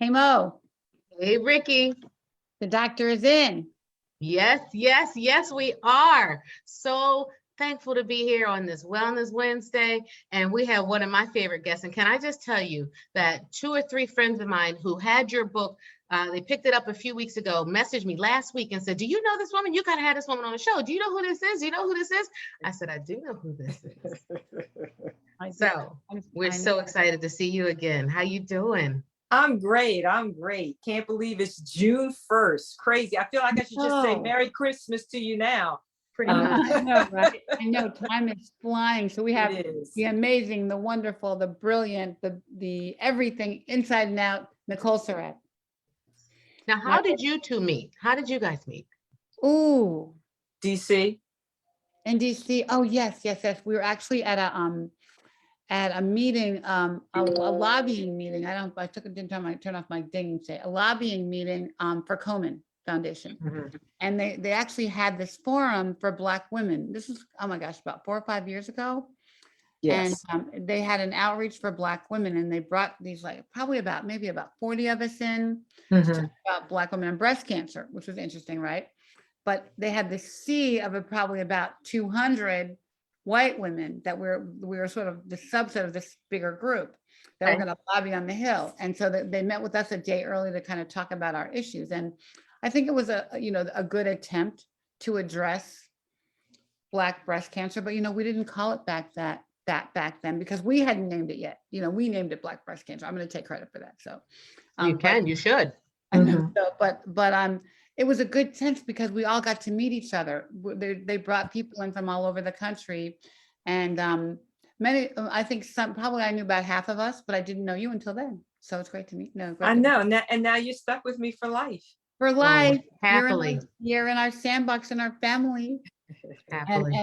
Hey Mo, Hey, Ricky. the doctor is in. Yes, yes, yes, we are. So thankful to be here on this Wellness Wednesday. And we have one of my favorite guests. And can I just tell you that two or three friends of mine who had your book, they picked it up a few weeks ago, messaged me last week and said, "Do you know this woman? You got to have this woman on the show. Do you know who this is? Do you know who this is?" I said, "I do know who this is." I do. So we're I so know. excited to see you again. How you doing? I'm great. I'm great. Can't believe it's June 1st. Crazy. I feel like I should just say No. Merry Christmas to you now. Pretty I know, much. I know, right? I know time is flying. So we have It is. the amazing, the wonderful, the brilliant, the everything inside and out, Nicole Surratt. Now, how did you two meet? How did you guys meet? Ooh, DC. in DC. Oh, yes, yes, yes. We were actually at a meeting, a lobbying meeting. I took it, didn't turn off my ding and say a lobbying meeting for Komen Foundation. Mhm. And they actually had this forum for Black women. This is, oh my gosh, about 4 or 5 years ago. Yes. And they had an outreach for Black women, and they brought these like probably maybe about 40 of us in to Mhm. talk about Black women and breast cancer, which was interesting, right? But they had the sea of probably about 200 white women that we were sort of the subset of this bigger group that were Okay. going to lobby on the Hill. And so they met with us a day early to kind of talk about our issues. And I think it was a good attempt to address Black breast cancer, but we didn't call it back back then because we hadn't named it yet. We named it Black breast cancer. I'm going to take credit for that. So, You can, you should. I know, Mhm. so, but it was a good sense because we all got to meet each other. They brought people in from all over the country, and many. I think some probably I knew about half of us, but I didn't know you until then. So it's great to meet. No, great I to meet know. And now you're stuck with me for life. for life. Happily, You're in our sandbox in our family, happily.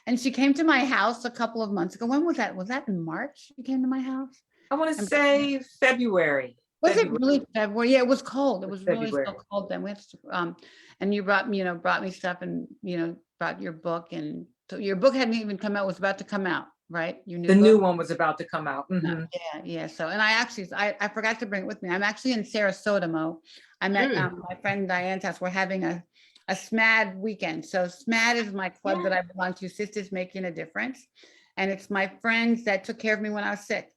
and she came to my house a couple of months ago. When was that? Was that in March? You came to my house. I want to I'm- say February. Was it February. really February? Yeah, it was cold. It was really so February. cold then. We had and you brought me stuff and brought your book, and so your book hadn't even come out, was about to come out, right? Your new The book? new one was about to come out. No, Mhm. yeah. So, and I forgot to bring it with me. I'm actually in Sarasota, Mo. I'm at my friend Diane's house. We're having a SMAD weekend. So SMAD is my club that I belong to, Sisters Making a Difference. And it's my friends that took care of me when I was sick.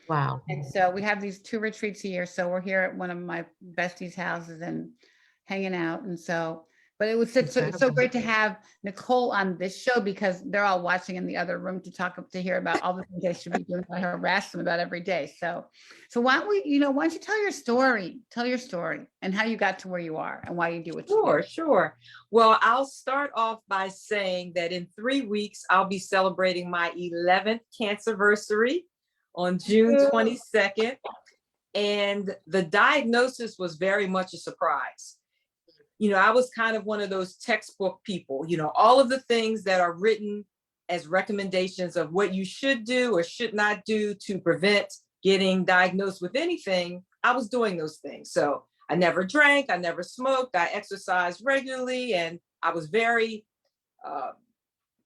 Wow. And so we have these 2 retreats a year. So we're here at one of my besties' houses and hanging out. And so, but it was so great to have Nicole on this show because they're all watching in the other room to hear about all the things they should be doing. I harass them about every day. So why don't why don't you tell your story and how you got to where you are and why you do what you do. Sure. Well, I'll start off by saying that in 3 weeks, I'll be celebrating my 11th cancerversary on June 22nd. And the diagnosis was very much a surprise. I was kind of one of those textbook people, all of the things that are written as recommendations of what you should do or should not do to prevent getting diagnosed with anything. I was doing those things. So I never drank, I never smoked, I exercised regularly, and I was very,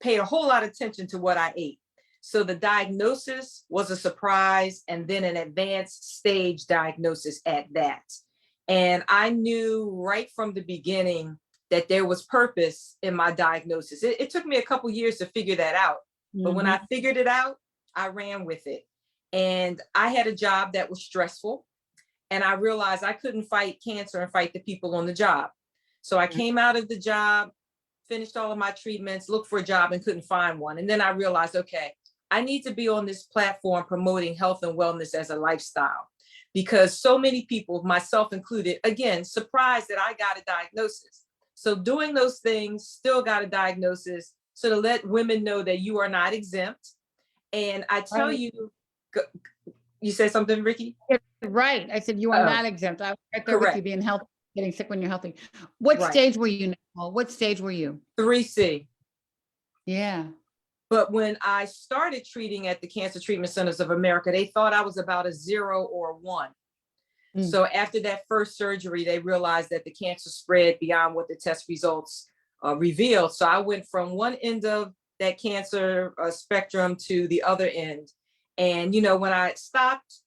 paid a whole lot of attention to what I ate. So the diagnosis was a surprise, and then an advanced stage diagnosis at that. And I knew right from the beginning that there was purpose in my diagnosis. It took me a couple years to figure that out. But when I figured it out, I ran with it. And I had a job that was stressful. And I realized I couldn't fight cancer and fight the people on the job. So I came out of the job, finished all of my treatments, looked for a job and couldn't find one. And then I realized, okay, I need to be on this platform promoting health and wellness as a lifestyle, because so many people, myself included, again, surprised that I got a diagnosis. So doing those things, still got a diagnosis, so to let women know that you are not exempt. And I tell Right. you said something, Ricky? Right. I said you are not exempt. I was right there with you Correct. being healthy, getting sick when you're healthy. What Right. stage were you, Nicole? What stage were you? 3C. Yeah. But when I started treating at the Cancer Treatment Centers of America, they thought I was about a 0 or 1. So after that first surgery, they realized that the cancer spread beyond what the test results revealed. So I went from one end of that cancer spectrum to the other end. And, when I stopped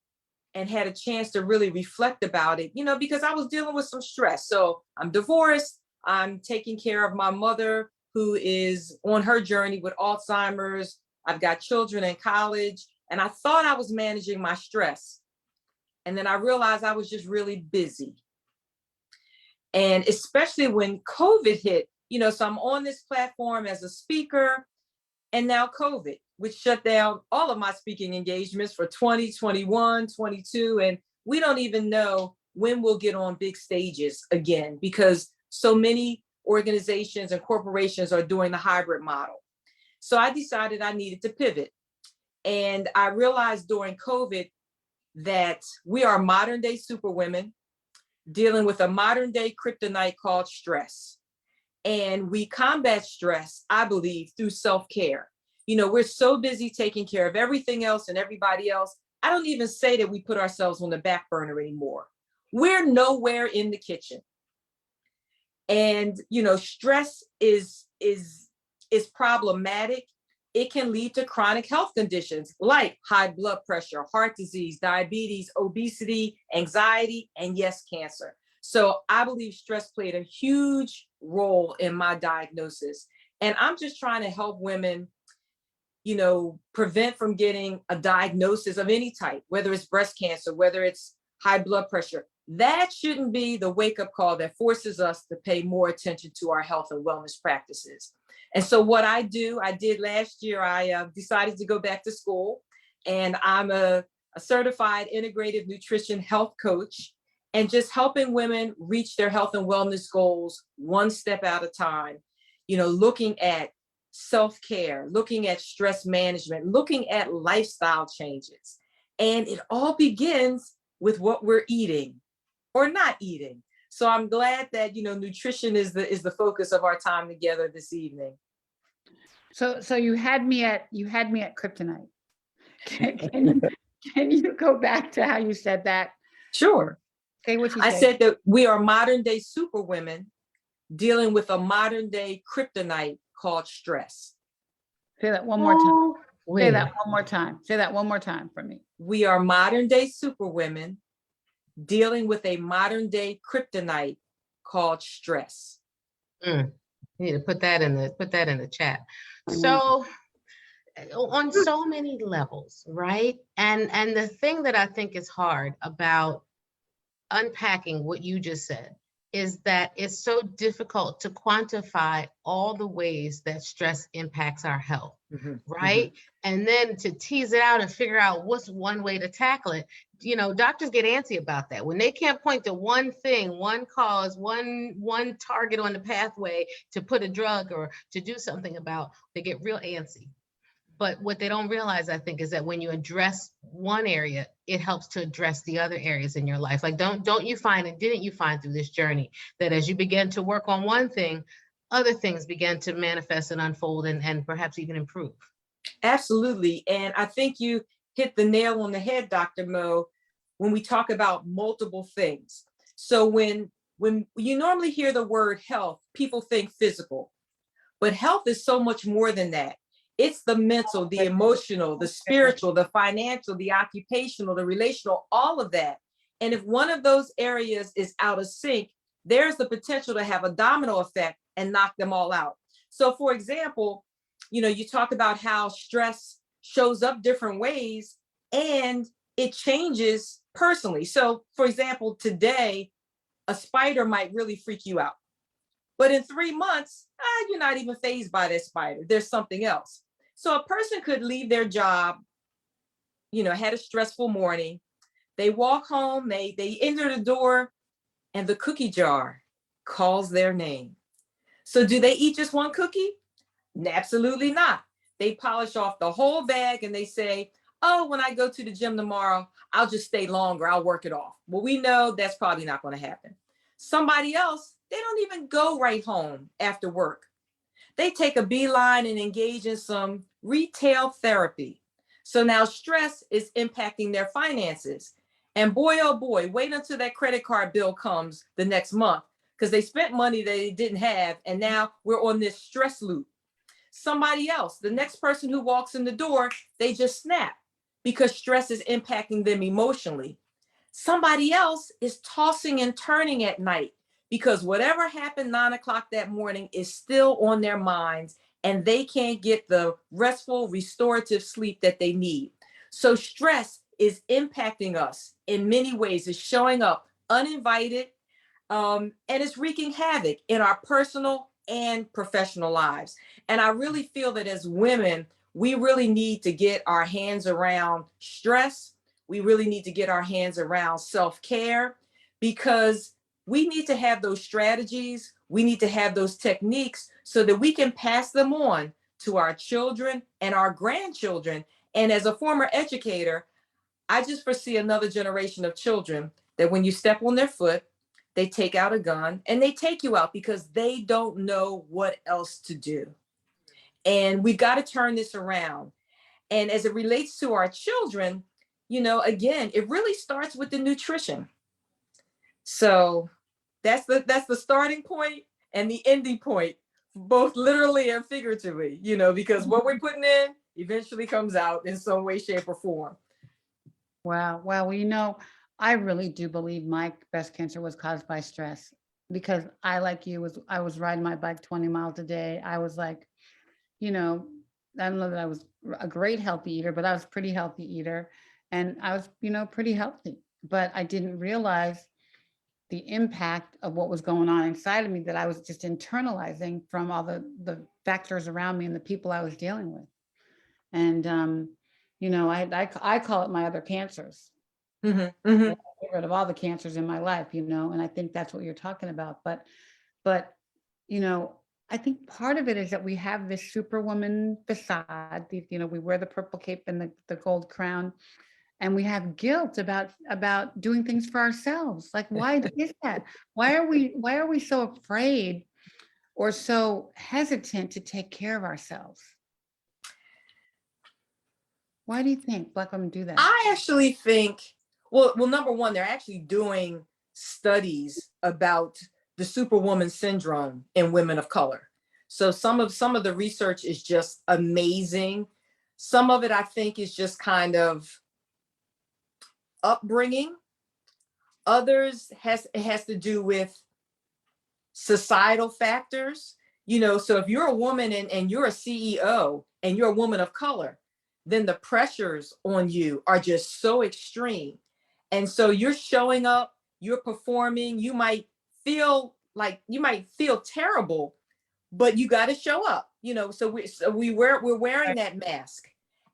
and had a chance to really reflect about it, because I was dealing with some stress. So I'm divorced. I'm taking care of my mother who is on her journey with Alzheimer's. I've got children in college, and I thought I was managing my stress. And then I realized I was just really busy. And especially when COVID hit, so I'm on this platform as a speaker, and now COVID, which shut down all of my speaking engagements for 2021, 22. And we don't even know when we'll get on big stages again, because so many organizations and corporations are doing the hybrid model. So I decided I needed to pivot. And I realized during COVID that we are modern day superwomen dealing with a modern day kryptonite called stress. And we combat stress, I believe, through self-care. We're so busy taking care of everything else and everybody else. I don't even say that we put ourselves on the back burner anymore. We're nowhere in the kitchen. And, stress is problematic. It can lead to chronic health conditions like high blood pressure, heart disease, diabetes, obesity, anxiety, and yes, cancer. So I believe stress played a huge role in my diagnosis. And I'm just trying to help women, prevent from getting a diagnosis of any type, whether it's breast cancer, whether it's high blood pressure. That shouldn't be the wake-up call that forces us to pay more attention to our health and wellness practices. And so what I did last year, I decided to go back to school, and I'm a certified integrative nutrition health coach, and just helping women reach their health and wellness goals one step at a time, looking at self-care, looking at stress management, looking at lifestyle changes. And it all begins with what we're eating or not eating. So I'm glad that, nutrition is the focus of our time together this evening. So you had me at kryptonite. Can you go back to how you said that? Sure. Say what you I said. said that we are modern day superwomen dealing with a modern day kryptonite called stress. Say that one more time. Oh, Say wait. that one more time. Say that one more time for me. We are modern day superwomen dealing with a modern day kryptonite called stress. You need to put that in the chat. So on so many levels, right? And the thing that I think is hard about unpacking what you just said is that it's so difficult to quantify all the ways that stress impacts our health, right? And then to tease it out and figure out what's one way to tackle it. Doctors get antsy about that. When they can't point to one thing, one cause, one target on the pathway to put a drug or to do something about, they get real antsy. But what they don't realize, I think, is that when you address one area, it helps to address the other areas in your life. Like, don't you find, and didn't you find through this journey, that as you begin to work on one thing, other things began to manifest and unfold and perhaps even improve? Absolutely. And I think you hit the nail on the head, Dr. Mo, when we talk about multiple things. So when you normally hear the word health, people think physical, but health is so much more than that. It's the mental, the emotional, the spiritual, the financial, the occupational, the relational, all of that. And if one of those areas is out of sync, there's the potential to have a domino effect and knock them all out. So for example, you talk about how stress shows up different ways and it changes personally. So for example, today, a spider might really freak you out. But in 3 months, you're not even fazed by that spider. There's something else. So a person could leave their job, had a stressful morning. They walk home, they enter the door, and the cookie jar calls their name. So do they eat just one cookie? Absolutely not. They polish off the whole bag and they say, oh, when I go to the gym tomorrow, I'll just stay longer. I'll work it off. Well, we know that's probably not going to happen. Somebody else, they don't even go right home after work. They take a beeline and engage in some retail therapy. So now stress is impacting their finances. And boy, oh boy, wait until that credit card bill comes the next month because they spent money that they didn't have. And now we're on this stress loop. Somebody else, the next person who walks in the door, they just snap. because stress is impacting them emotionally. Somebody else is tossing and turning at night because whatever happened 9 o'clock that morning is still on their minds and they can't get the restful, restorative sleep that they need. So stress is impacting us in many ways. It's showing up uninvited, and it's wreaking havoc in our personal and professional lives. And I really feel that as women, we really need to get our hands around stress. We really need to get our hands around self-care, because we need to have those strategies. We need to have those techniques so that we can pass them on to our children and our grandchildren. And as a former educator, I just foresee another generation of children that when you step on their foot, they take out a gun and they take you out because they don't know what else to do. And we've got to turn this around. And as it relates to our children, again, it really starts with the nutrition. So that's the starting point and the ending point, both literally and figuratively, because what we're putting in eventually comes out in some way, shape, or form. Wow. Well, I really do believe my breast cancer was caused by stress, because I, like you, I was riding my bike 20 miles a day. I was like, I don't know that I was a great healthy eater, but I was a pretty healthy eater, and I was, pretty healthy, but I didn't realize the impact of what was going on inside of me that I was just internalizing from all the factors around me and the people I was dealing with. And, I call it my other cancers. Mm-hmm, mm-hmm. Get rid of all the cancers in my life, and I think that's what you're talking about. But, I think part of it is that we have this superwoman facade. We wear the purple cape and the gold crown, and we have guilt about doing things for ourselves. Like, why is that? Why are we so afraid or so hesitant to take care of ourselves? Why do you think Black women do that? I actually think, well, number one, they're actually doing studies about the superwoman syndrome in women of color. So some of the research is just amazing. Some of it, I think, is just kind of upbringing. Others it has to do with societal factors. So if you're a woman and you're a CEO and you're a woman of color, then the pressures on you are just so extreme. And so you're showing up, you're performing, you might feel terrible, but you got to show up, so we're wearing that mask,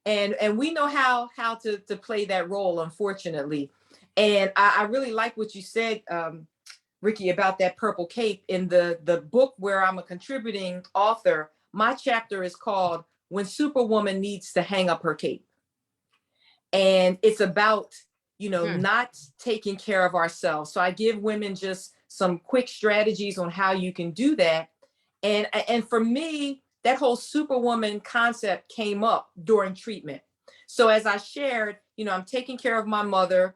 and we know how to play that role, unfortunately. And I really like what you said, Ricky, about that purple cape. In the book where I'm a contributing author, my chapter is called When Superwoman Needs to Hang Up Her Cape. And it's about, not taking care of ourselves. So I give women just some quick strategies on how you can do that. And for me, that whole superwoman concept came up during treatment. So as I shared, I'm taking care of my mother.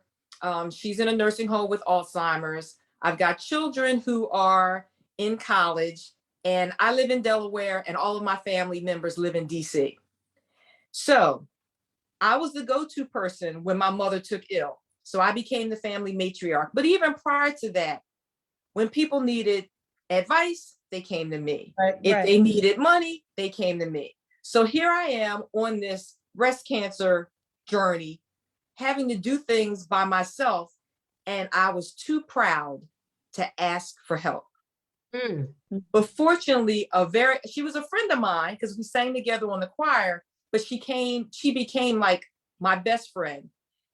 She's in a nursing home with Alzheimer's. I've got children who are in college, and I live in Delaware, and all of my family members live in DC. So I was the go-to person when my mother took ill. So I became the family matriarch. But even prior to that, when people needed advice, they came to me. If they needed money, they came to me. So here I am on this breast cancer journey, having to do things by myself. And I was too proud to ask for help. But fortunately, she was a friend of mine because we sang together on the choir, but she became like my best friend.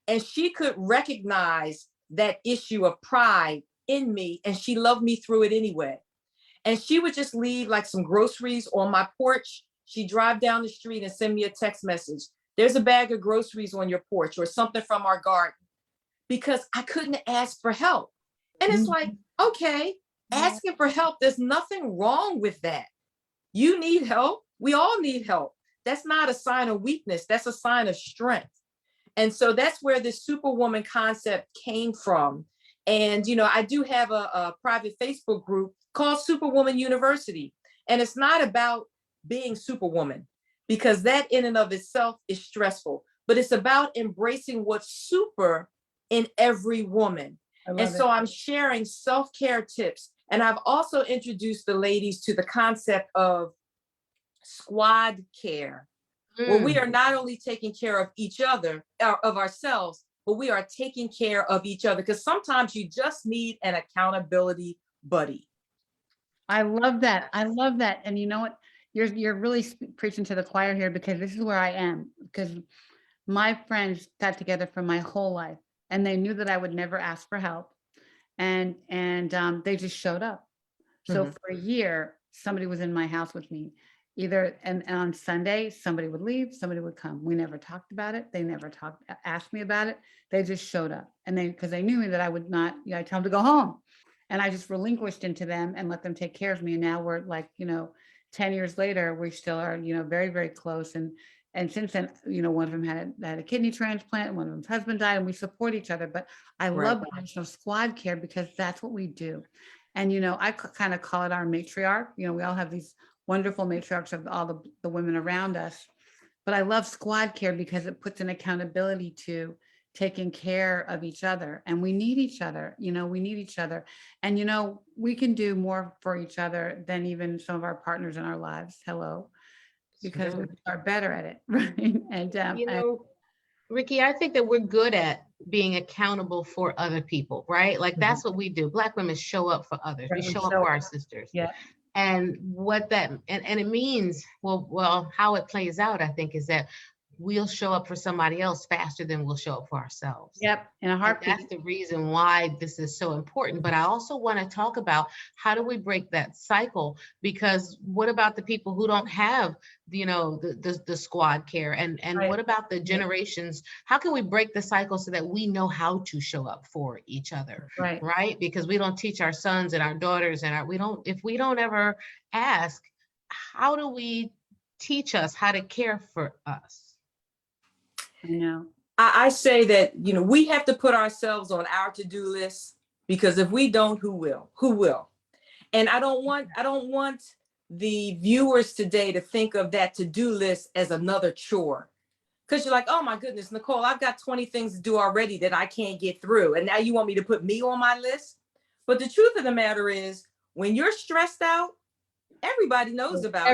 And she could recognize that issue of pride in me, and she loved me through it anyway. And she would just leave like some groceries on my porch. She'd drive down the street and send me a text message. There's a bag of groceries on your porch, or something from our garden, because I couldn't ask for help. And it's like, okay, asking for help, there's nothing wrong with that. You need help. We all need help. That's not a sign of weakness. That's a sign of strength. And so that's where this superwoman concept came from. And, I do have a private Facebook group called Superwoman University. And it's not about being superwoman, because that in and of itself is stressful. but it's about embracing what's super in every woman. I And love it. so I'm sharing self-care tips. And I've also introduced the ladies to the concept of squad care, where we are not only taking care of each other, of ourselves, but we are taking care of each other. Because sometimes you just need an accountability buddy. I love that. I love that. And you know what? You're really preaching to the choir here, because this is where I am. Because my friends got together for my whole life, and they knew that I would never ask for help, and they just showed up. So Mhm. for a year, somebody was in my house with me. Either and on Sunday, somebody would leave, somebody would come. We never talked about it. They never asked me about it. They just showed up, and because they knew me that I would not. I tell them to go home, and I just relinquished into them and let them take care of me. And now we're like, 10 years later, we still are, very, very close. And since then, one of them had a kidney transplant, and one of them's husband died, and we support each other. But I Right. love the notion of squad care, because that's what we do. And, I kind of call it our matriarch. We all have these wonderful matriarchs of all the women around us. But I love squad care because it puts an accountability to taking care of each other. And we need each other, we need each other. And, we can do more for each other than even some of our partners in our lives. Hello. Because we are better at it. Right. And Ricky, I think that we're good at being accountable for other people, right? Like that's what we do. Black women show up for others. We show up for our sisters. Yeah. And what that and it means, well, how it plays out, I think, is that we'll show up for somebody else faster than we'll show up for ourselves. Yep. In a And heartbeat. that's the reason why this is so important. But I also want to talk about how do we break that cycle? Because what about the people who don't have, the squad care? And Right. what about the generations? How can we break the cycle so that we know how to show up for each other? Right. Right? Because we don't teach our sons and our daughters if we don't ever ask, how do we teach us how to care for us? I know. I say that, we have to put ourselves on our to-do list, because if we don't, who will? Who will? And I don't want the viewers today to think of that to-do list as another chore. Because you're like, oh my goodness, Nicole, I've got 20 things to do already that I can't get through. And now you want me to put me on my list? But the truth of the matter is, when you're stressed out, everybody knows about it.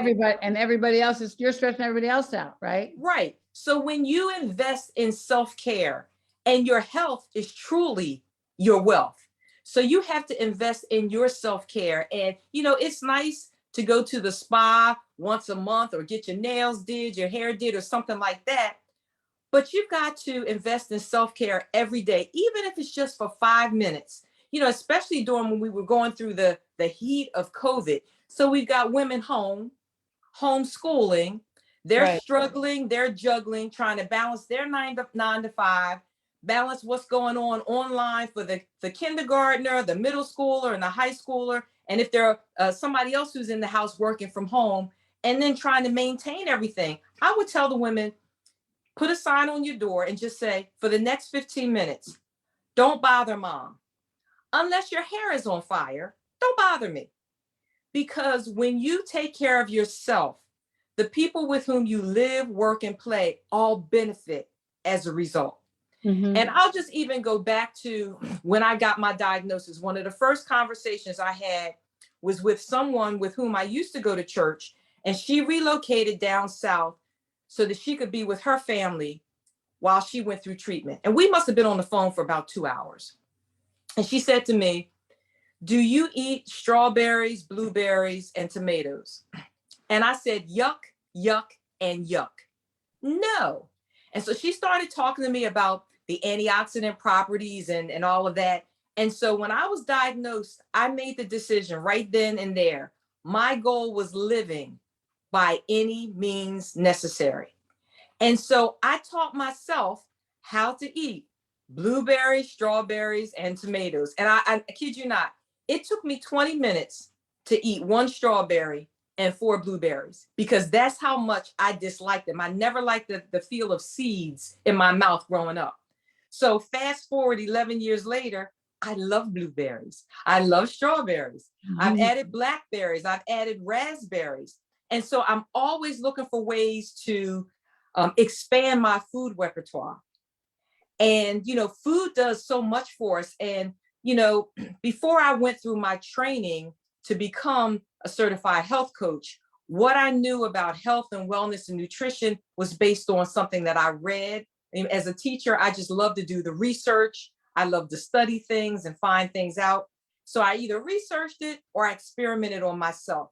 Everybody else you're stressing everybody else out, right? Right. So when you invest in self-care, and your health is truly your wealth. So you have to invest in your self-care. And, it's nice to go to the spa once a month, or get your nails did, your hair did, or something like that. But you've got to invest in self-care every day, even if it's just for 5 minutes, especially during when we were going through the heat of COVID. So we've got women homeschooling. They're Right. struggling, they're juggling, trying to balance their 9 to 5, balance what's going on online for the kindergartner, the middle schooler, and the high schooler. And if there are somebody else who's in the house working from home, and then trying to maintain everything, I would tell the women, put a sign on your door and just say, for the next 15 minutes, don't bother mom. Unless your hair is on fire, don't bother me. Because when you take care of yourself, the people with whom you live, work, and play all benefit as a result. Mhm. And I'll just even go back to when I got my diagnosis. One of the first conversations I had was with someone with whom I used to go to church, and she relocated down south so that she could be with her family while she went through treatment. And we must have been on the phone for about 2 hours. And she said to me, do you eat strawberries, blueberries, and tomatoes? And I said, yuck, yuck, and yuck. No. And so she started talking to me about the antioxidant properties and all of that. And so when I was diagnosed, I made the decision right then and there. My goal was living by any means necessary. And so I taught myself how to eat blueberries, strawberries, and tomatoes. And I kid you not, it took me 20 minutes to eat 1 strawberry and 4 blueberries, because that's how much I disliked them. I never liked the feel of seeds in my mouth growing up. So fast forward 11 years later, I love blueberries. I love strawberries. I've added blackberries. I've added raspberries. And so I'm always looking for ways to expand my food repertoire. And, food does so much for us. And, before I went through my training to become a certified health coach, what I knew about health and wellness and nutrition was based on something that I read. And as a teacher, I just love to do the research. I love to study things and find things out. So I either researched it or I experimented on myself.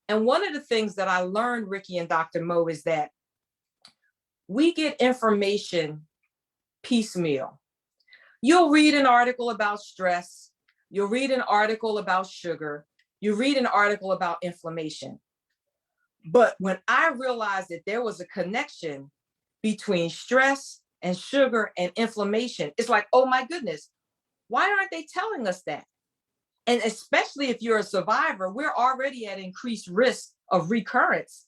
And one of the things that I learned, Ricky and Dr. Mo, is that we get information piecemeal. You'll read an article about stress. You'll read an article about sugar. You read an article about inflammation. But when I realized that there was a connection between stress and sugar and inflammation, it's like, oh my goodness, why aren't they telling us that? And especially if you're a survivor, we're already at increased risk of recurrence.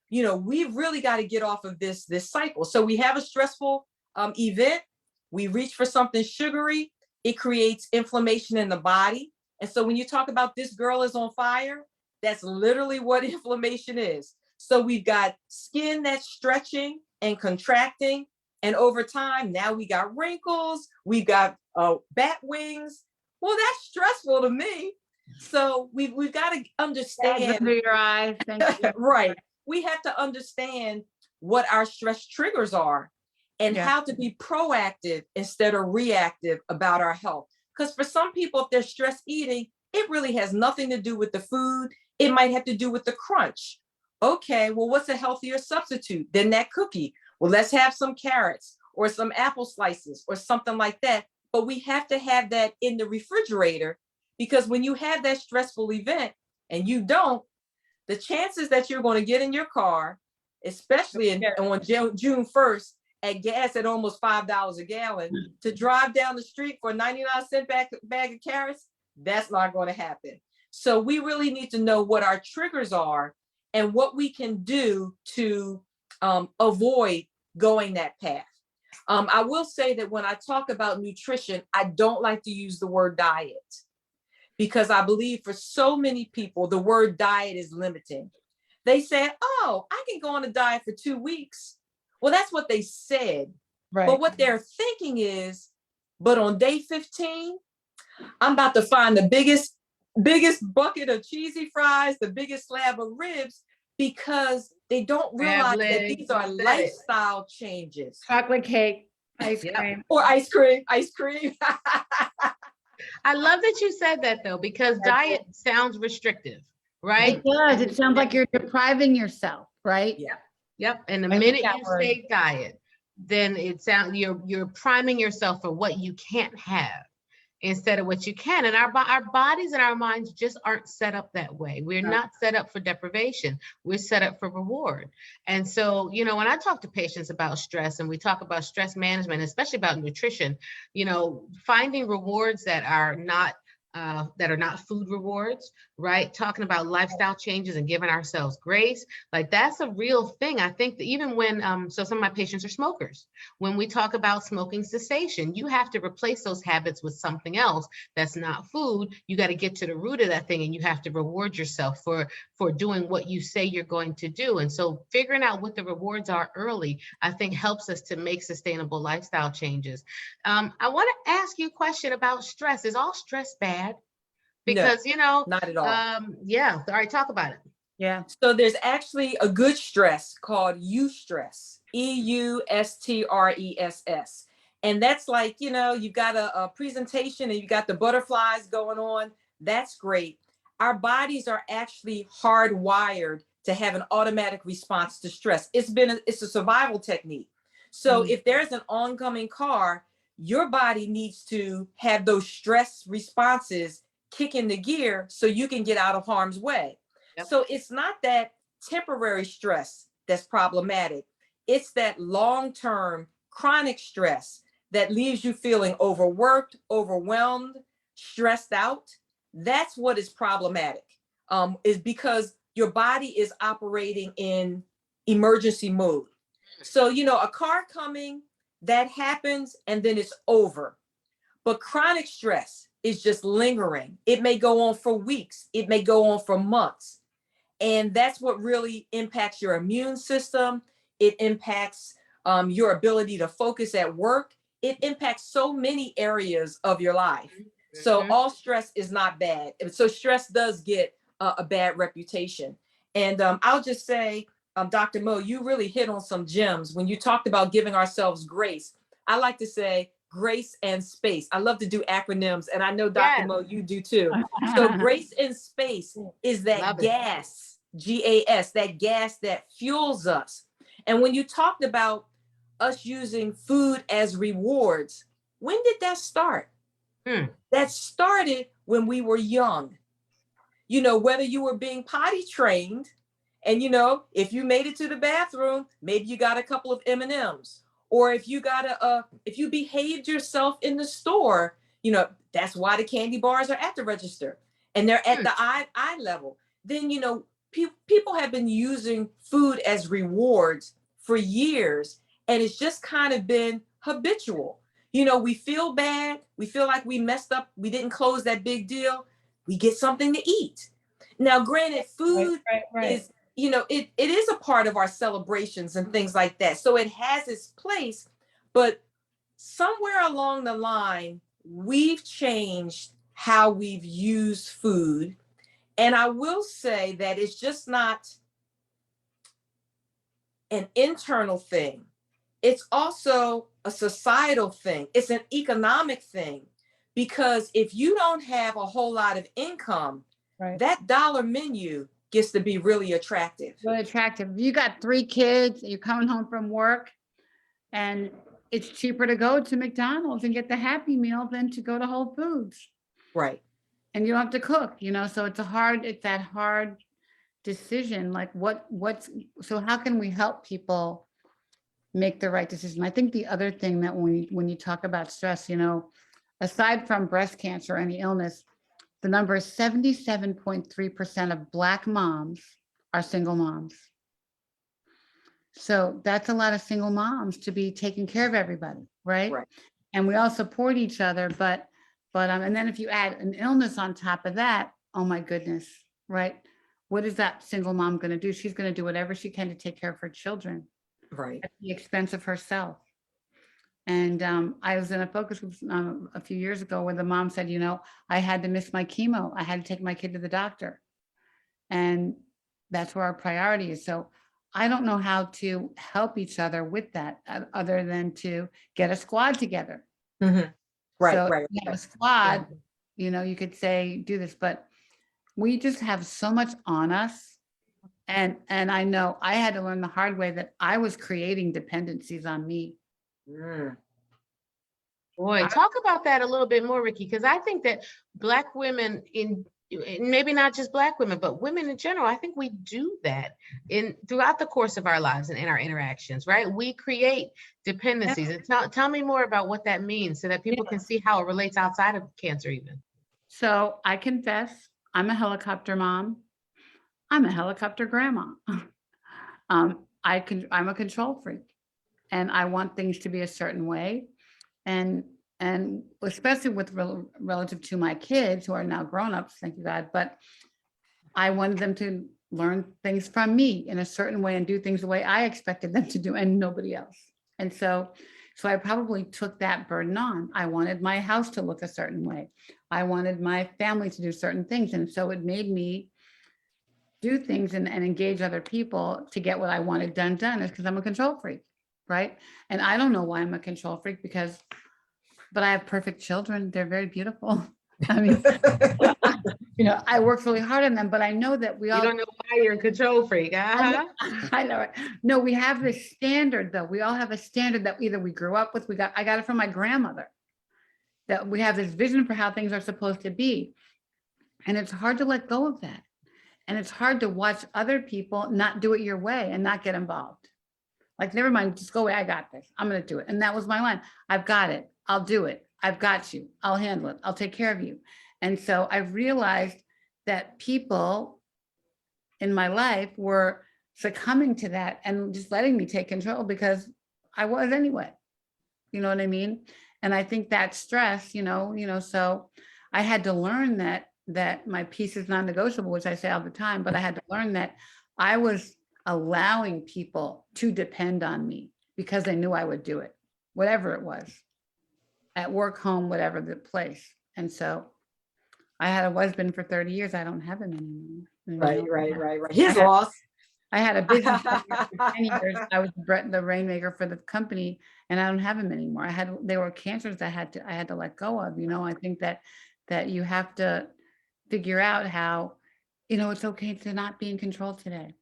We've really got to get off of this cycle. So we have a stressful event. We reach for something sugary. It creates inflammation in the body. And so when you talk about this girl is on fire, that's literally what inflammation is. So we've got skin that's stretching and contracting. And over time, now we got wrinkles, we've got bat wings. Well, that's stressful to me. So we've got to understand. Under your eyes. Thank you. Right. We have to understand what our stress triggers are and how to be proactive instead of reactive about our health. Because for some people, if they're stress eating, it really has nothing to do with the food. It might have to do with the crunch. Okay, well, what's a healthier substitute than that cookie? Well, let's have some carrots or some apple slices or something like that. But we have to have that in the refrigerator, because when you have that stressful event and you don't, the chances that you're going to get in your car, especially on June 1st, at gas at almost $5 a gallon, to drive down the street for a 99-cent bag of carrots, that's not going to happen. So we really need to know what our triggers are and what we can do to avoid going that path. I will say that when I talk about nutrition, I don't like to use the word diet, because I believe for so many people, the word diet is limiting. They say, oh, I can go on a diet for 2 weeks. Well, that's what they said. Right. But what they're thinking is, but on day 15, I'm about to find the biggest bucket of cheesy fries, the biggest slab of ribs, because they don't realize that these are lifestyle changes. Chocolate cake, ice cream. Or ice cream. I love that you said that, though, because diet sounds restrictive, right? It does. It sounds like you're depriving yourself, right? Yeah. Yep. And the I minute like that you word. say diet, then it sounds you're priming yourself for what you can't have instead of what you can. And our bodies and our minds just aren't set up that way. We're not set up for deprivation. We're set up for reward. And so, when I talk to patients about stress and we talk about stress management, especially about nutrition, finding rewards that are not food rewards, right? Talking about lifestyle changes and giving ourselves grace, like that's a real thing. I think that even when, so some of my patients are smokers, when we talk about smoking cessation, you have to replace those habits with something else that's not food. You got to get to the root of that thing, and you have to reward yourself for doing what you say you're going to do. And so figuring out what the rewards are early, I think helps us to make sustainable lifestyle changes. I want to ask you a question about stress. Is all stress bad? Because, not at all. Yeah. All right. Talk about it. Yeah. So there's actually a good stress called eustress, EUSTRESS. And that's like, you've got a presentation and you got the butterflies going on. That's great. Our bodies are actually hardwired to have an automatic response to stress. It's a survival technique. So if there's an oncoming car, your body needs to have those stress responses kick into gear so you can get out of harm's way. Yep. So it's not that temporary stress that's problematic. It's that long-term chronic stress that leaves you feeling overworked, overwhelmed, stressed out. That's what is problematic, is because your body is operating in emergency mode. So, a car coming, that happens and then it's over. But chronic stress is just lingering. It may go on for weeks. It may go on for months. And that's what really impacts your immune system. It impacts your ability to focus at work. It impacts so many areas of your life. So all stress is not bad. So stress does get a bad reputation. And I'll just say, Dr. Mo, you really hit on some gems when you talked about giving ourselves grace. I like to say grace and space. I love to do acronyms, and I know Dr. Yes. Mo, you do too. So grace and space is that Love it. gas, GAS, that gas that fuels us. And when you talked about us using food as rewards, when did that start? That started when we were young. You know, whether you were being potty trained, and you know, if you made it to the bathroom, maybe you got a couple of M&Ms, or if you if you behaved yourself in the store, you know, that's why the candy bars are at the register and they're at the eye level. Then, you know, people have been using food as rewards for years, and it's just kind of been habitual. You know, we feel bad, we feel like we messed up, we didn't close that big deal, we get something to eat. Now, granted, food is, you know, it is a part of our celebrations and things like that. So it has its place, but somewhere along the line, we've changed how we've used food. And I will say that it's just not an internal thing. It's also a societal thing. It's an economic thing, because if you don't have a whole lot of income, that dollar menu gets to be really attractive. Really attractive. You got 3 kids, you're coming home from work, and it's cheaper to go to McDonald's and get the Happy Meal than to go to Whole Foods. Right. And you don't have to cook, you know, so it's that hard decision. Like so how can we help people make the right decision? I think the other thing that when you talk about stress, you know, aside from breast cancer or any illness, the number is 77.3% of Black moms are single moms. So that's a lot of single moms to be taking care of everybody, right? And we all support each other, but and then if you add an illness on top of that, oh my goodness, right? What is that single mom going to do? She's going to do whatever she can to take care of her children, right, at the expense of herself. And I was in a focus group a few years ago where the mom said, you know, I had to miss my chemo. I had to take my kid to the doctor. And that's where our priority is. So I don't know how to help each other with that other than to get a squad together. Right, so right. You have a squad, you know, you could say, do this, but we just have so much on us. And I know I had to learn the hard way that I was creating dependencies on me. Boy, talk about that a little bit more, Ricky, because I think that Black women maybe not just Black women, but women in general, I think we do that throughout the course of our lives and in our interactions, right? We create dependencies. And tell me more about what that means so that people can see how it relates outside of cancer even. So I confess, I'm a helicopter mom. I'm a helicopter grandma. I'm a control freak, and I want things to be a certain way. And especially with relative to my kids who are now grown-ups, thank you God, but I wanted them to learn things from me in a certain way and do things the way I expected them to do and nobody else. And so I probably took that burden on. I wanted my house to look a certain way. I wanted my family to do certain things. And so it made me do things and engage other people to get what I wanted done is because I'm a control freak, right? And I don't know why I'm a control freak but I have perfect children. They're very beautiful. I mean, you know, I worked really hard on them, but I know that we all— You don't know why you're a control freak. I know it. No, we have this standard though. We all have a standard that either we grew up with, I got it from my grandmother, that we have this vision for how things are supposed to be. And it's hard to let go of that. And it's hard to watch other people not do it your way and not get involved. Like, never mind, just go away. I got this. I'm going to do it. And that was my line. I've got it. I'll do it. I've got you. I'll handle it. I'll take care of you. And so I realized that people in my life were succumbing to that and just letting me take control because I was anyway. You know what I mean? And I think that stress, you know, so I had to learn that my peace is non-negotiable, which I say all the time, but I had to learn that I was allowing people to depend on me because they knew I would do it, whatever it was, at work, home, whatever the place. And so I had a husband for 30 years. I don't have him anymore. You know? Right. His loss. I had a business partner for 10 years. I was the rainmaker for the company, and I don't have him anymore. There were cancers I had to let go of. You know, I think that you have to figure out how, you know, it's okay to not be in control today.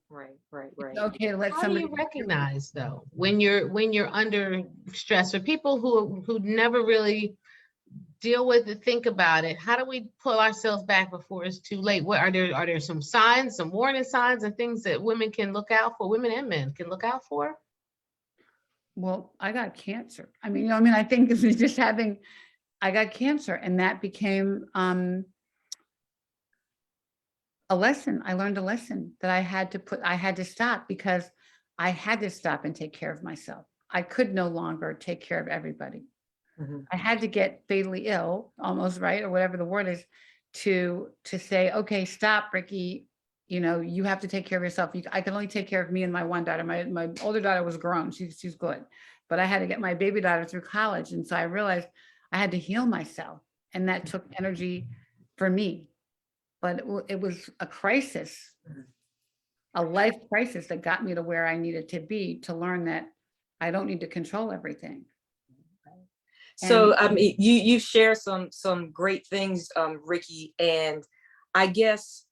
Right. It's okay to let How do somebody. you recognize though, when you're under stress, or people who never really deal with it, think about it, how do we pull ourselves back before it's too late? What are there some signs, some warning signs and things that women can look out for, women and men can look out for? Well, I got cancer. I mean, you know, I think this is just I got cancer, and that became a lesson. I learned a lesson that I had to stop, because I had to stop and take care of myself. I could no longer take care of everybody. I had to get fatally ill, almost, right, or whatever the word is, to say, okay, stop, Ricky. You know, you have to take care of yourself. I can only take care of me and my one daughter. My older daughter was grown; she's good, but I had to get my baby daughter through college, and so I realized I had to heal myself, and that took energy for me. But it was a crisis, a life crisis, that got me to where I needed to be, to learn that I don't need to control everything. So I mean, you share some great things, Ricky, and I guess